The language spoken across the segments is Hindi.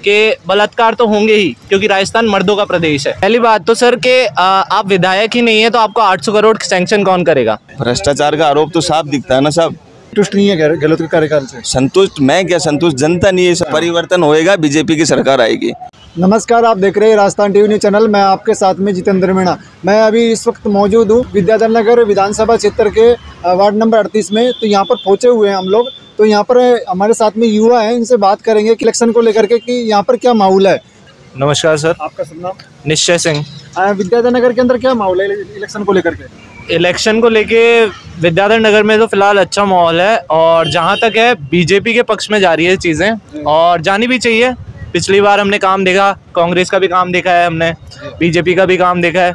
कि बलात्कार तो होंगे ही, क्योंकि राजस्थान मर्दों का प्रदेश है। पहली बात तो सर कि आप विधायक ही नहीं है तो आपको 800 करोड़ सैंक्शन कौन करेगा? भ्रष्टाचार का आरोप तो साफ दिखता है ना साहब। संतुष्ट नहीं है गहलोत के कार्यकाल से? संतुष्ट मैं क्या, संतुष्ट जनता नहीं है। परिवर्तन होएगा, बीजेपी की सरकार आएगी। नमस्कार, आप देख रहे हैं राजस्थान टीवी न्यूज चैनल। मैं आपके साथ में जितेंद्र मीणा। मैं अभी इस वक्त मौजूद हूँ विद्याधर नगर विधानसभा क्षेत्र के वार्ड नंबर 38 में। तो यहाँ पर पहुँचे हुए हैं हम लोग। तो यहाँ पर हमारे साथ में युवा हैं, इनसे बात करेंगे इलेक्शन को लेकर के कि यहाँ पर क्या माहौल है। नमस्कार सर। आपका शुभ नाम? निश्चय सिंह। विद्याधर नगर के अंदर क्या माहौल है इलेक्शन को लेकर के? इलेक्शन को लेके विद्याधर नगर में तो फिलहाल अच्छा माहौल है, और जहाँ तक है बीजेपी के पक्ष में जा रही है चीज़ें, और जानी भी चाहिए। पिछली बार हमने काम देखा, कांग्रेस का भी काम देखा है हमने, बीजेपी का भी काम देखा है।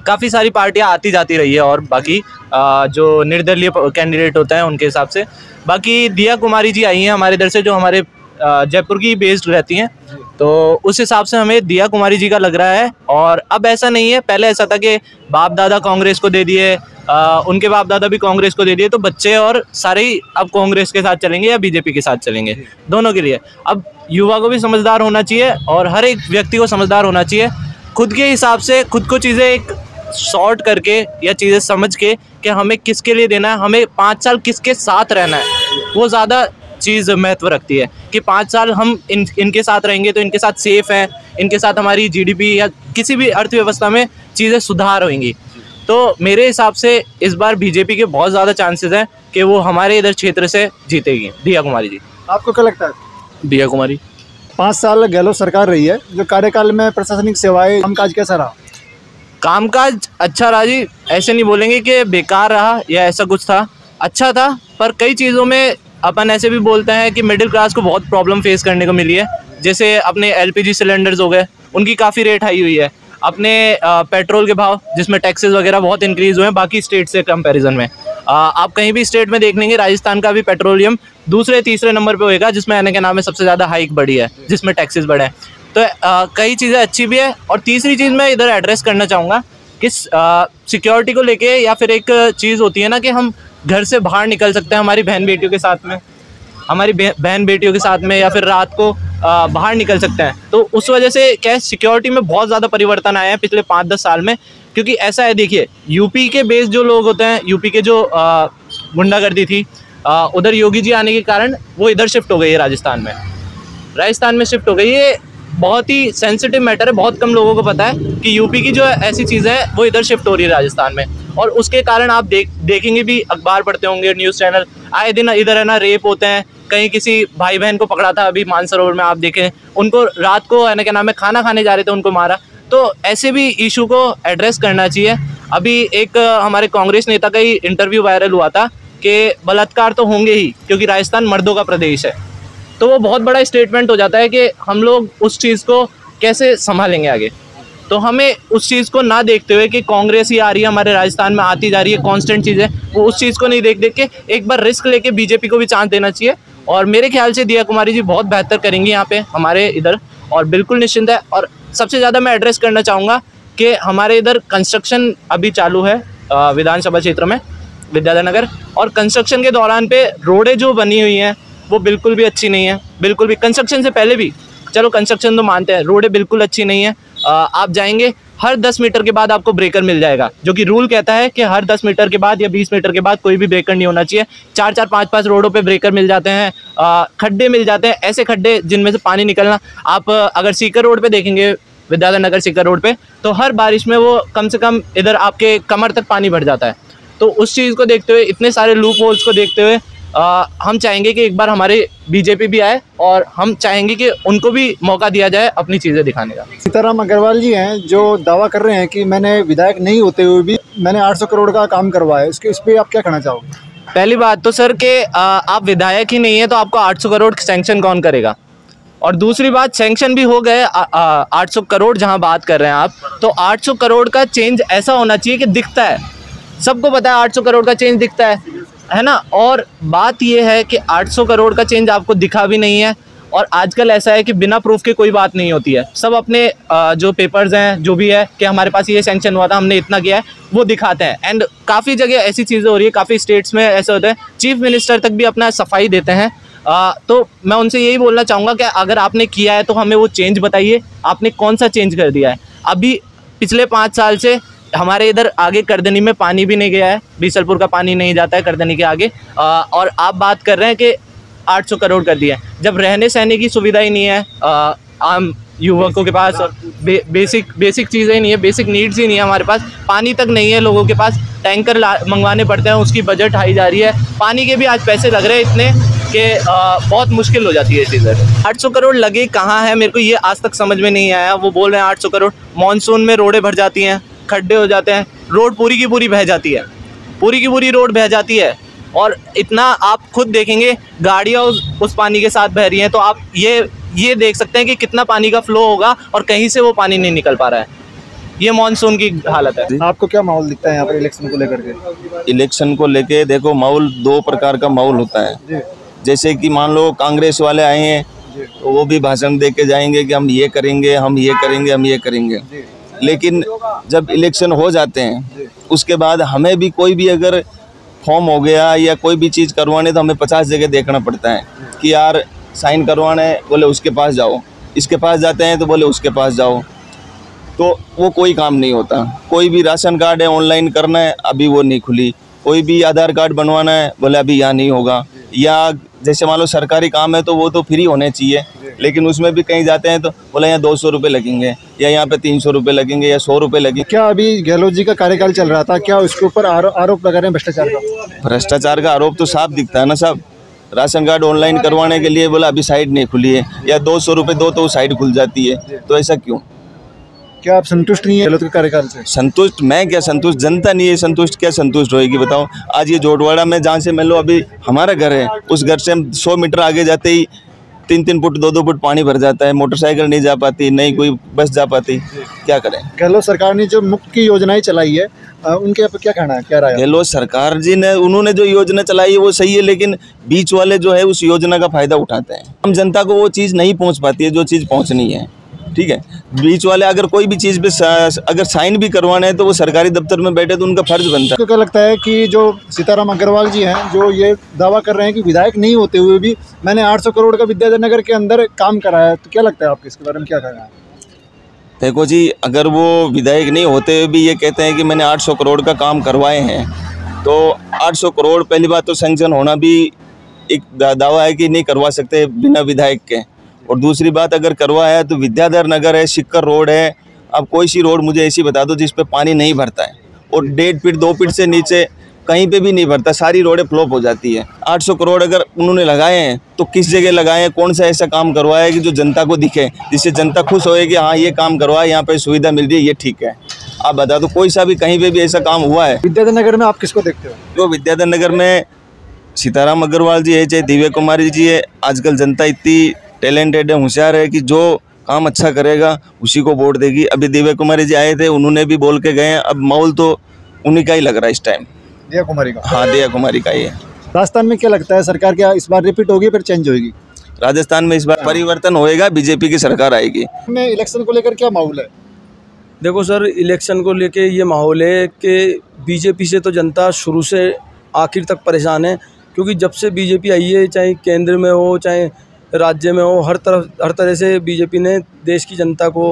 काफ़ी सारी पार्टियां आती जाती रही है, और बाकी जो निर्दलीय कैंडिडेट होते हैं उनके हिसाब से। बाकी दिया कुमारी जी आई हैं हमारे इधर से, जो हमारे जयपुर की बेस्ड रहती हैं, तो उस हिसाब से हमें दिया कुमारी जी का लग रहा है। और अब ऐसा नहीं है, पहले ऐसा था कि बाप दादा कांग्रेस को दे दिए, उनके बाप दादा भी कांग्रेस को दे दिए, तो बच्चे और सारे ही अब कांग्रेस के साथ चलेंगे या बीजेपी के साथ चलेंगे, दोनों के लिए। अब युवा को भी समझदार होना चाहिए, और हर एक व्यक्ति को समझदार होना चाहिए, खुद के हिसाब से खुद को चीज़ें एक सॉर्ट करके या चीज़ें समझ के कि हमें किसके लिए देना है, हमें 5 साल किसके साथ रहना है, वो ज़्यादा चीज़ महत्व रखती है। कि 5 साल हम इनके साथ रहेंगे तो इनके साथ सेफ है, इनके साथ हमारी जीडीपी या किसी भी अर्थव्यवस्था में चीज़ें सुधार होंगी। तो मेरे हिसाब से इस बार बीजेपी के बहुत ज़्यादा चांसेस हैं कि वो हमारे इधर क्षेत्र से जीतेगी। दिया कुमारी जी। आपको क्या लगता है? दिया कुमारी। 5 साल गहलोत सरकार रही है, जो कार्यकाल में प्रशासनिक सेवाएं कामकाज कैसा रहा? कामकाज अच्छा रहा जी, ऐसे नहीं बोलेंगे कि बेकार रहा या ऐसा कुछ था, अच्छा था। पर कई चीज़ों में अपन ऐसे भी बोलते हैं कि मिडिल क्लास को बहुत प्रॉब्लम फेस करने को मिली है। जैसे अपने एलपीजी सिलेंडर्स हो गए, उनकी काफ़ी रेट हाई हुई है। अपने पेट्रोल के भाव, जिसमें टैक्सेस वगैरह बहुत इंक्रीज़ हुए हैं बाकी स्टेट से कंपैरिजन में। आप कहीं भी स्टेट में देख लेंगे, राजस्थान का भी पेट्रोलियम दूसरे तीसरे नंबर पे होएगा, जिसमें आने के नाम में सबसे ज़्यादा हाइक बढ़ी है, जिसमें टैक्सेस बढ़े हैं। तो कई चीज़ें अच्छी भी है। और तीसरी चीज़ मैं इधर एड्रेस करना चाहूँगा कि सिक्योरिटी को लेके, या फिर एक चीज़ होती है ना कि हम घर से बाहर निकल सकते हैं हमारी बहन बेटियों के साथ में, हमारी बहन बेटियों के साथ में, या फिर रात को बाहर निकल सकते हैं। तो उस वजह से क्या है, सिक्योरिटी में बहुत ज़्यादा परिवर्तन आया है पिछले 5-10 साल में। क्योंकि ऐसा है, देखिए यूपी के बेस जो लोग होते हैं, यूपी के जो गुंडागर्दी थी, उधर योगी जी आने के कारण वो इधर शिफ्ट हो गई है, राजस्थान में शिफ्ट हो गई है। बहुत ही सेंसिटिव मैटर है, बहुत कम लोगों को पता है कि यूपी की जो ऐसी चीज़ है वो इधर शिफ्ट हो रही है राजस्थान में। और उसके कारण आप देखेंगे भी, अखबार पढ़ते होंगे, न्यूज़ चैनल, आए दिन इधर है ना रेप होते हैं। कहीं किसी भाई बहन को पकड़ा था अभी मानसरोवर में, आप देखें, उनको रात को है ना क्या नाम है खाना खाने जा रहे थे, उनको मारा। तो ऐसे भी इशू को एड्रेस करना चाहिए। अभी एक हमारे कांग्रेस नेता का ही इंटरव्यू वायरल हुआ था कि बलात्कार तो होंगे ही, क्योंकि राजस्थान मर्दों का प्रदेश है। तो वो बहुत बड़ा स्टेटमेंट हो जाता है कि हम लोग उस चीज़ को कैसे संभालेंगे आगे। तो हमें उस चीज़ को ना देखते हुए कि कांग्रेस ही आ रही है हमारे राजस्थान में, आती जा रही है कांस्टेंट चीज़ें, वो उस चीज़ को नहीं देख के एक बार रिस्क लेके बीजेपी को भी चांस देना चाहिए। और मेरे ख्याल से दिया कुमारी जी बहुत बेहतर करेंगी यहाँ पे हमारे इधर, और बिल्कुल निश्चिंत है। और सबसे ज़्यादा मैं एड्रेस करना चाहूँगा कि हमारे इधर कंस्ट्रक्शन अभी चालू है विधानसभा क्षेत्र में, विद्याधर नगर, और कंस्ट्रक्शन के दौरान पे रोडें जो बनी हुई हैं वो बिल्कुल भी अच्छी नहीं है, बिल्कुल भी। कंस्ट्रक्शन से पहले भी, चलो कंस्ट्रक्शन तो मानते हैं, रोडें बिल्कुल अच्छी नहीं है। आप जाएंगे, हर 10 मीटर के बाद आपको ब्रेकर मिल जाएगा, जो कि रूल कहता है कि हर 10 मीटर के बाद या 20 मीटर के बाद कोई भी ब्रेकर नहीं होना चाहिए। 4-4, 5-5 रोडों पे ब्रेकर मिल जाते हैं। खड्डे मिल जाते हैं, ऐसे खड्डे जिनमें से पानी निकलना। आप अगर सीकर रोड पे देखेंगे, विद्याधर नगर सीकर रोड पे, तो हर बारिश में वो कम से कम इधर आपके कमर तक पानी भर जाता है। तो उस चीज़ को देखते हुए, इतने सारे लूप होल्स को देखते हुए, हम चाहेंगे कि एक बार हमारे बीजेपी भी आए, और हम चाहेंगे कि उनको भी मौका दिया जाए अपनी चीज़ें दिखाने का। सीताराम अग्रवाल जी हैं जो दावा कर रहे हैं कि मैंने विधायक नहीं होते हुए भी मैंने 800 करोड़ का काम करवाया है। इस पे आप क्या कहना चाहोगे? पहली बात तो सर कि आप विधायक ही नहीं है तो आपको 800 करोड़ सैंक्शन कौन करेगा? और दूसरी बात, सैंक्शन भी हो गए 800 करोड़ जहां बात कर रहे हैं आप, तो 800 करोड़ का चेंज ऐसा होना चाहिए कि दिखता है, सबको पता है 800 करोड़ का चेंज दिखता है ना। और बात यह है कि 800 करोड़ का चेंज आपको दिखा भी नहीं है, और आजकल ऐसा है कि बिना प्रूफ के कोई बात नहीं होती है। सब अपने जो पेपर्स हैं, जो भी है कि हमारे पास ये सैंक्शन हुआ था, हमने इतना किया है, वो दिखाते हैं। एंड काफ़ी जगह ऐसी चीज़ें हो रही है, काफ़ी स्टेट्स में ऐसे होते हैं, चीफ मिनिस्टर तक भी अपना सफाई देते हैं तो मैं उनसे यही बोलना चाहूँगा कि अगर आपने किया है तो हमें वो चेंज बताइए, आपने कौन सा चेंज कर दिया है। अभी पिछले 5 साल से हमारे इधर आगे करदनी में पानी भी नहीं गया है, बीसलपुर का पानी नहीं जाता है करदनी के आगे, और आप बात कर रहे हैं कि 800 करोड़ कर दिया है, जब रहने सहने की सुविधा ही नहीं है आम युवकों के पास, और बेसिक चीज़ें ही नहीं है, बेसिक नीड्स ही नहीं है हमारे पास, पानी तक नहीं है लोगों के पास, टैंकर मंगवाने पड़ते हैं, उसकी बजट हाई जा रही है, पानी के भी आज पैसे लग रहे हैं इतने कि बहुत मुश्किल हो जाती है चीज़ें। 800 करोड़ लगे कहाँ है, मेरे को ये आज तक समझ में नहीं आया। वो बोल रहे हैं 800 करोड़, मानसून में रोडें भर जाती हैं, खड्डे हो जाते हैं, रोड पूरी की पूरी बह जाती है, पूरी की पूरी रोड बह जाती है, और इतना आप खुद देखेंगे गाड़ियाँ उस पानी के साथ बह रही हैं, तो आप ये देख सकते हैं कि कितना पानी का फ्लो होगा और कहीं से वो पानी नहीं निकल पा रहा है। ये मानसून की हालत है। आपको क्या माहौल दिखता है यहाँ पर इलेक्शन को लेकर के? इलेक्शन को लेके देखो, माहौल 2 प्रकार का माहौल होता है। जैसे कि मान लो कांग्रेस वाले आए हैं तो वो भी भाषण दे के जाएंगे कि हम ये करेंगे, हम ये करेंगे, हम ये करेंगे, लेकिन जब इलेक्शन हो जाते हैं उसके बाद हमें भी कोई भी अगर फॉर्म हो गया या कोई भी चीज़ करवाने तो हमें 50 जगह देखना पड़ता है कि यार साइन करवाना है, बोले उसके पास जाओ, इसके पास जाते हैं तो बोले उसके पास जाओ, तो वो कोई काम नहीं होता। कोई भी राशन कार्ड है ऑनलाइन करना है, अभी वो नहीं खुली, कोई भी आधार कार्ड बनवाना है, बोले अभी यहाँ नहीं होगा, या जैसे मान लो सरकारी काम है तो वो तो फ्री होने चाहिए, लेकिन उसमें भी कहीं जाते हैं तो बोले यहाँ 200 रुपये लगेंगे, या यहाँ पे 300 रुपये लगेंगे, या 100 रुपये लगेंगे। क्या अभी गहलोत जी का कार्यकाल चल रहा था, क्या उसके ऊपर आरोप लगा रहे हैं भ्रष्टाचार का? भ्रष्टाचार का आरोप तो साफ दिखता है ना साहब। राशन कार्ड ऑनलाइन करवाने के लिए बोला अभी साइट नहीं खुली है, या 200 रुपये दो तो साइट खुल जाती है, तो ऐसा क्यों? क्या आप संतुष्ट नहीं है गहलोत के कार्यकाल से? संतुष्ट मैं क्या, संतुष्ट जनता नहीं है संतुष्ट, क्या संतुष्ट होएगी बताओ। आज ये जोटवाड़ा में जहाँ से मान लो अभी हमारा घर है, उस घर से हम 100 मीटर आगे जाते ही 3-3 फुट 2-2 फुट पानी भर जाता है, मोटरसाइकिल नहीं जा पाती, नहीं कोई बस जा पाती, क्या करें। गहलोत सरकार ने जो मुफ्त की योजनाएं चलाई है उनके आप क्या कहना है, क्या राय है? गहलोत सरकार जी ने उन्होंने जो योजना चलाई है वो सही है, लेकिन बीच वाले जो है उस योजना का फायदा उठाते हैं। हम जनता को वो चीज़ नहीं पहुँच पाती है जो चीज़ पहुँचनी है, ठीक है। बीच वाले अगर कोई भी चीज़ पे अगर साइन भी करवाना है तो वो सरकारी दफ्तर में बैठे तो उनका फर्ज बनता है। आपको क्या लगता है कि जो सीताराम अग्रवाल जी हैं, जो ये दावा कर रहे हैं कि विधायक नहीं होते हुए भी मैंने 800 करोड़ का विद्याधर नगर के अंदर काम कराया है, तो क्या लगता है आपको इसके बारे में, क्या कहना है? देखो जी, अगर वो विधायक नहीं होते हुए भी ये कहते हैं कि मैंने 800 करोड़ का काम करवाए हैं, तो 800 करोड़ पहली बात तो सैंक्शन होना भी एक दावा है कि नहीं करवा सकते बिना विधायक के, और दूसरी बात अगर करवाया है तो विद्याधर नगर है, शिक्कर रोड है, अब कोई सी रोड मुझे ऐसी बता दो जिस पे पानी नहीं भरता है, और 1.5 फीट 2 फीट से नीचे कहीं पे भी नहीं भरता, सारी रोडें फ्लॉप हो जाती है। 800 करोड़ अगर उन्होंने लगाए हैं तो किस जगह लगाए हैं, कौन सा ऐसा काम करवाया है कि जो जनता को दिखे, जिससे जनता खुश होए कि हाँ ये काम करवाया, यहाँ पे सुविधा मिल रही है, ये ठीक है। आप बता दो कोई सा भी कहीं पे भी ऐसा काम हुआ है? विद्याधर नगर में आप किसको देखते हो? जो विद्याधर नगर में सीताराम अग्रवाल जी है, चाहे दिव्या कुमारी जी है, आजकल जनता इतनी टैलेंटेड है, होशियार है कि जो काम अच्छा करेगा उसी को वोट देगी। अभी दिव्या कुमारी जी आए थे, उन्होंने भी बोल के गए, अब माहौल तो उन्हीं का ही लग रहा है इस टाइम। दिव्या कुमारी का? हाँ, दिव्या कुमारी का ही है। राजस्थान में क्या लगता है, सरकार क्या इस बार रिपीट होगी फिर चेंज होगी? राजस्थान में इस बार परिवर्तन होएगा, बीजेपी की सरकार आएगी। में इलेक्शन को लेकर क्या माहौल है? देखो सर, इलेक्शन को लेके ये माहौल है कि बीजेपी से तो जनता शुरू से आखिर तक परेशान है, क्योंकि जब से बीजेपी आई है, चाहे केंद्र में हो चाहे राज्य में हो, हर तरह से बीजेपी ने देश की जनता को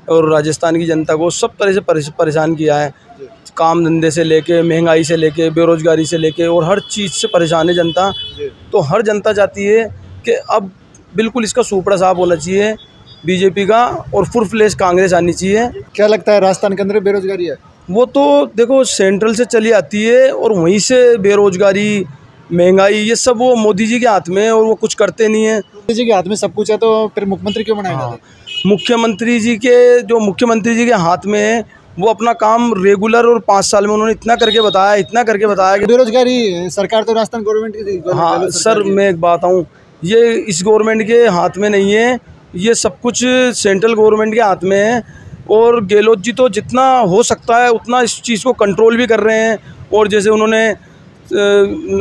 और राजस्थान की जनता को सब तरह से परेशान किया है। काम धंधे से लेके, महंगाई से लेके, बेरोजगारी से लेके, और हर चीज़ से परेशान है जनता। तो हर जनता चाहती है कि अब बिल्कुल इसका सुपड़ा साफ होना चाहिए बीजेपी का, और फुल फ्लैश कांग्रेस आनी चाहिए। क्या लगता है राजस्थान के अंदर बेरोजगारी है? वो तो देखो सेंट्रल से चली आती है, और वहीं से बेरोजगारी, महंगाई, ये सब वो मोदी जी के हाथ में है, और वो कुछ करते नहीं है। मोदी जी के हाथ में सब कुछ है, तो फिर मुख्यमंत्री क्यों बनाया जाता है? मुख्यमंत्री जी के हाथ में है, वो अपना काम रेगुलर, और 5 साल में उन्होंने इतना करके बताया कि बेरोजगारी सरकार तो राजस्थान गवर्नमेंट की थी। हाँ सर, मैं एक बात आऊँ, ये इस गवर्नमेंट के हाथ में नहीं है, ये सब कुछ सेंट्रल गवर्नमेंट के हाथ में है। और गहलोत जी तो जितना हो सकता है उतना इस चीज़ को कंट्रोल भी कर रहे हैं। और जैसे उन्होंने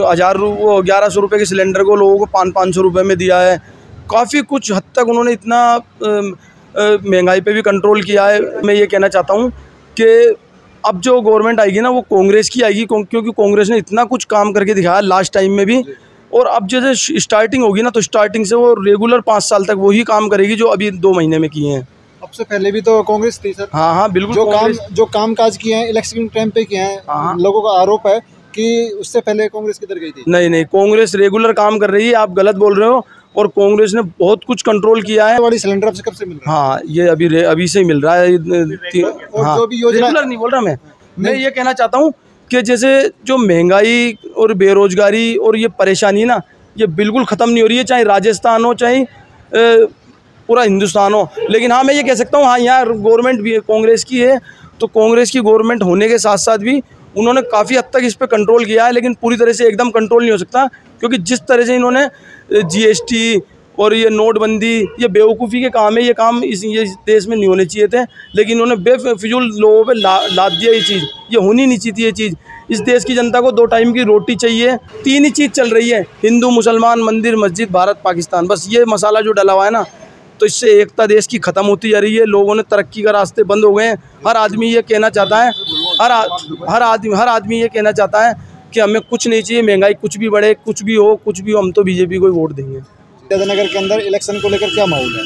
1100 रुपये के सिलेंडर को लोगों को 500 रुपये में दिया है। काफ़ी कुछ हद तक उन्होंने इतना महंगाई पे भी कंट्रोल किया है। मैं ये कहना चाहता हूँ कि अब जो गवर्नमेंट आएगी ना, वो कांग्रेस की आएगी, क्योंकि कांग्रेस ने इतना कुछ काम करके दिखाया लास्ट टाइम में भी, और अब जैसे स्टार्टिंग होगी ना, तो स्टार्टिंग से वो रेगुलर 5 साल तक वही काम करेगी जो अभी 2 महीने में किए हैं। अब से पहले भी तो कांग्रेस थी सर। हाँ बिल्कुल। जो काम काज किए हैं इलेक्शन टाइम पे किए हैं, लोगों का आरोप है कि उससे पहले कांग्रेस किधर गई थी। नहीं, कांग्रेस रेगुलर काम कर रही है, आप गलत बोल रहे हो। और कांग्रेस ने बहुत कुछ कंट्रोल किया है। वाली सिलेंडर अब से कब से मिल रहा है? हाँ, ये अभी से ही मिल रहा है। और जो भी योजना, रेगुलर नहीं बोल रहा मैं ये कहना चाहता हूँ कि जैसे जो महंगाई और बेरोजगारी और ये परेशानी ना, ये बिल्कुल ख़त्म नहीं हो रही है, चाहे राजस्थान हो चाहे पूरा हिंदुस्तान हो। लेकिन हाँ, मैं ये कह सकता हूँ, हाँ यहाँ गवर्नमेंट भी कांग्रेस की है, तो कांग्रेस की गवर्नमेंट होने के साथ साथ भी उन्होंने काफ़ी हद तक इस पे कंट्रोल किया है। लेकिन पूरी तरह से एकदम कंट्रोल नहीं हो सकता, क्योंकि जिस तरह से इन्होंने GST और ये नोटबंदी, ये बेवकूफ़ी के काम है। ये काम ये देश में नहीं होने चाहिए थे, लेकिन इन्होंने बेफिजूल लोगों पे लाद दिया। ये चीज़ ये होनी नहीं चाहिए। ये चीज़ इस देश की जनता को 2 टाइम की रोटी चाहिए। 3 ही चीज़ चल रही है, हिंदू मुसलमान, मंदिर मस्जिद, भारत पाकिस्तान। बस ये मसाला जो डला हुआ है ना, तो इससे एकता देश की ख़त्म होती जा रही है। लोगों ने तरक्की का रास्ते बंद हो गए हैं। हर आदमी ये कहना चाहता है, हर आदमी ये कहना चाहता है कि हमें कुछ नहीं चाहिए, महंगाई कुछ भी बढ़े, कुछ भी हो, हम तो बीजेपी को ही वोट देंगे। विद्याधर के अंदर इलेक्शन को लेकर क्या माहौल है?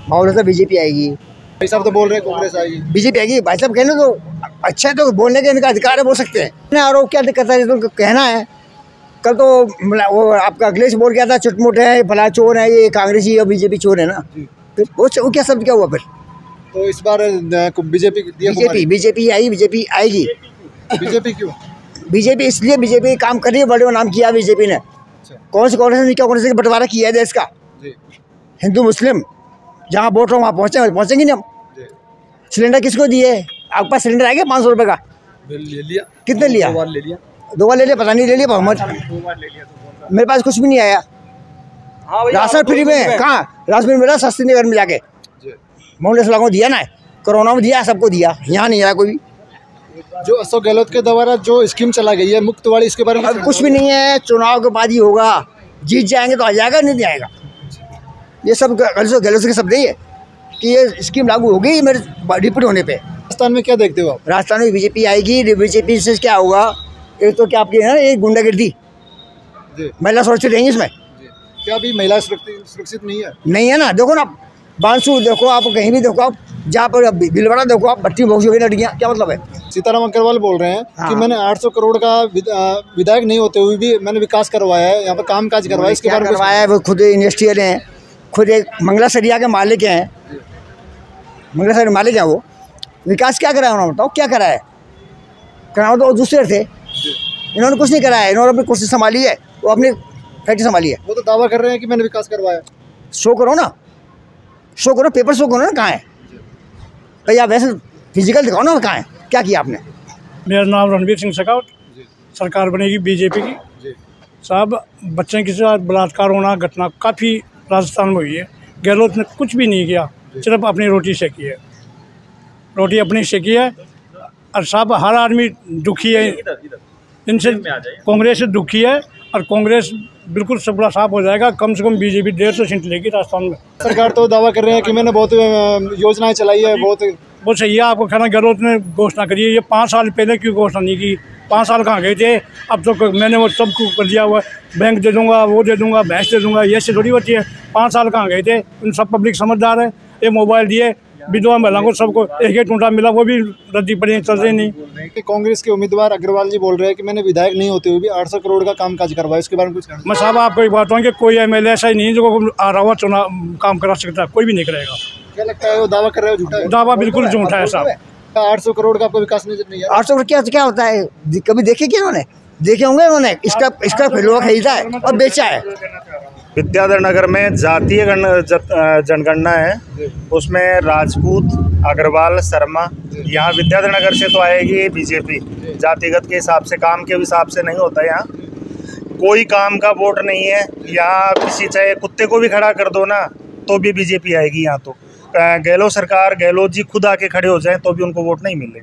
माहौल है तो बीजेपी आएगी। भाई साहब तो बोल रहे हैं कांग्रेस आएगी। बीजेपी आएगी। भाई साहब कहने तो अच्छा है, तो बोलने का इनका अधिकार है, बोल सकते हैं। आरोप क्या दिक्कत है, तो कहना है। कल तो वो आपका अखिलेश बोल गया था चुटमुट है, फला चोर है, ये कांग्रेसी और बीजेपी चोर है ना, फिर वो क्या शब्द क्या हुआ फिर? तो इस बार बीजेपी आई, बीजेपी आएगी। बीजेपी क्यों? बीजेपी इसलिए बीजेपी काम कर रही है, बड़े नाम किया बीजेपी ने। कौन से कांग्रेस ने क्या कांग्रेस का बंटवारा किया है देश का? हिंदू मुस्लिम जहाँ वोट हो वहाँ पहुँचेंगे नहीं हम। सिलेंडर किसको दिए? आपके पास सिलेंडर आएगा 500 रुपये का? ले लिया। कितने लिया? 2 बार ले लिया। 2 बार ले लिया, पता नहीं ले लिया। मेरे पास कुछ भी नहीं आया। राशन फ्री में कहाँ? राशन फ्री मिला सस्ती नगर में जाके, मोहल्ले से दिया ना, कोरोना में दिया, सबको दिया, यहाँ नहीं आया कोई भी। जो अशोक गहलोत के द्वारा जो स्कीम चला गई है मुफ्त वाली, इसके बारे में अब कुछ भी नहीं है। चुनाव के बाद ही होगा, जीत जाएंगे तो आ जाएगा, नहीं आएगा। ये सब गहलोत के शब्द ही है कि ये स्कीम लागू हो गई मेरे डिप्यूटी होने पे। राजस्थान में क्या देखते हो आप? राजस्थान में बीजेपी आएगी। बीजेपी से क्या होगा? एक तो क्या आपकी है ना, ये गुंडागिर्दी, महिला सुरक्षित रहेंगी इसमें। क्या अभी महिला सुरक्षित नहीं है ना? देखो ना, बांसुर देखो, आप कहीं भी देखो, आप जहाँ पर भीलवाड़ा देखो, आप भट्टी भोगी होगी लड़कियाँ, क्या मतलब है? सीताराम अग्रवाल बोल रहे हैं कि मैंने 800 करोड़ का विधायक नहीं होते हुए भी मैंने विकास करवाया है, यहाँ पर काम काज करवाया। इसके बारे में करवाया है? वो खुद इंडस्ट्रियल हैं, खुद एक मंगलासरिया के मालिक हैं, मंगलासरिया मालिक हैं। वो विकास क्या कराया उन्होंने? बताओ क्या कराया? कराना तो दूसरे थे, इन्होंने कुछ नहीं कराया। इन्होंने अपनी कुर्सी संभाली है, वो अपनी फैक्ट्री संभाली है। वो तो दावा कर रहे हैं कि मैंने विकास करवाया। शो करो ना, शो करो, पेपर शो करो ना, कहाँ है भाई? आप वैसे फिजिकल दिखाओ ना, कहाँ है, क्या किया आपने? मेरा नाम रणवीर सिंह शेखावत। सरकार बनेगी बीजेपी की। साहब, बच्चे के साथ बलात्कार होना घटना काफ़ी राजस्थान में हुई है। गहलोत ने कुछ भी नहीं किया, सिर्फ अपनी रोटी सेकी है, रोटी अपनी सेकी है। और साहब, हर आदमी दुखी है इनसे, कांग्रेस से दुखी है। और कांग्रेस बिल्कुल सबला साफ हो जाएगा। कम से कम बीजेपी 150 सीट लेगी राजस्थान में। सरकार तो दावा कर रहे हैं कि मैंने बहुत योजनाएं चलाई है, बहुत सही है। आपको कहना, गहलोत ने घोषणा करी है, ये 5 साल पहले क्यों घोषणा नहीं की? 5 साल कहाँ गए थे? अब तो मैंने वो सब कुछ कर दिया हुआ, बैंक दे दूंगा, वो दे दूंगा, भैंस दे दूंगा, ये से थोड़ी बची है। 5 साल कहाँ गए थे? उन सब पब्लिक समझदार है। ये मोबाइल दिए विधवा महिला को, सबको 1-1 टूटा मिला, वो भी रद्दी पड़ी, चल रही नहीं। कांग्रेस के उम्मीदवार अग्रवाल जी बोल रहे हैं कि मैंने विधायक नहीं होते हुए भी 800 करोड़ का काम काज करवाया। इसके बारे में कुछ कहना? मैं साहब आपको एक बात कहूँ कि कोई MLA ऐसा ही नहीं है जो आ रहा हुआ चुनाव काम करा सकता, कोई भी नहीं करेगा। क्या लगता है वो दावा कर रहे हो झूठा है? दावा बिल्कुल झूठा है साहब। 800 करोड़ का आपको विकास नहीं है? 800 क्या होता है? कभी देखे क्या उन्होंने? देखे होंगे उन्होंने। इसका लोग खरीदा है और बेचा है। विद्याधर नगर में जातीय जनगणना है, उसमें राजपूत, अग्रवाल, शर्मा, यहाँ विद्याधर नगर से तो आएगी बीजेपी। जातिगत के हिसाब से, काम के हिसाब से नहीं होता। यहाँ कोई काम का वोट नहीं है। यहाँ किसी चाहे कुत्ते को भी खड़ा कर दो ना, तो भी बीजेपी आएगी। यहाँ तो गहलोत सरकार, गहलोत जी खुद आके खड़े हो जाएं तो भी उनको वोट नहीं मिलेंगे।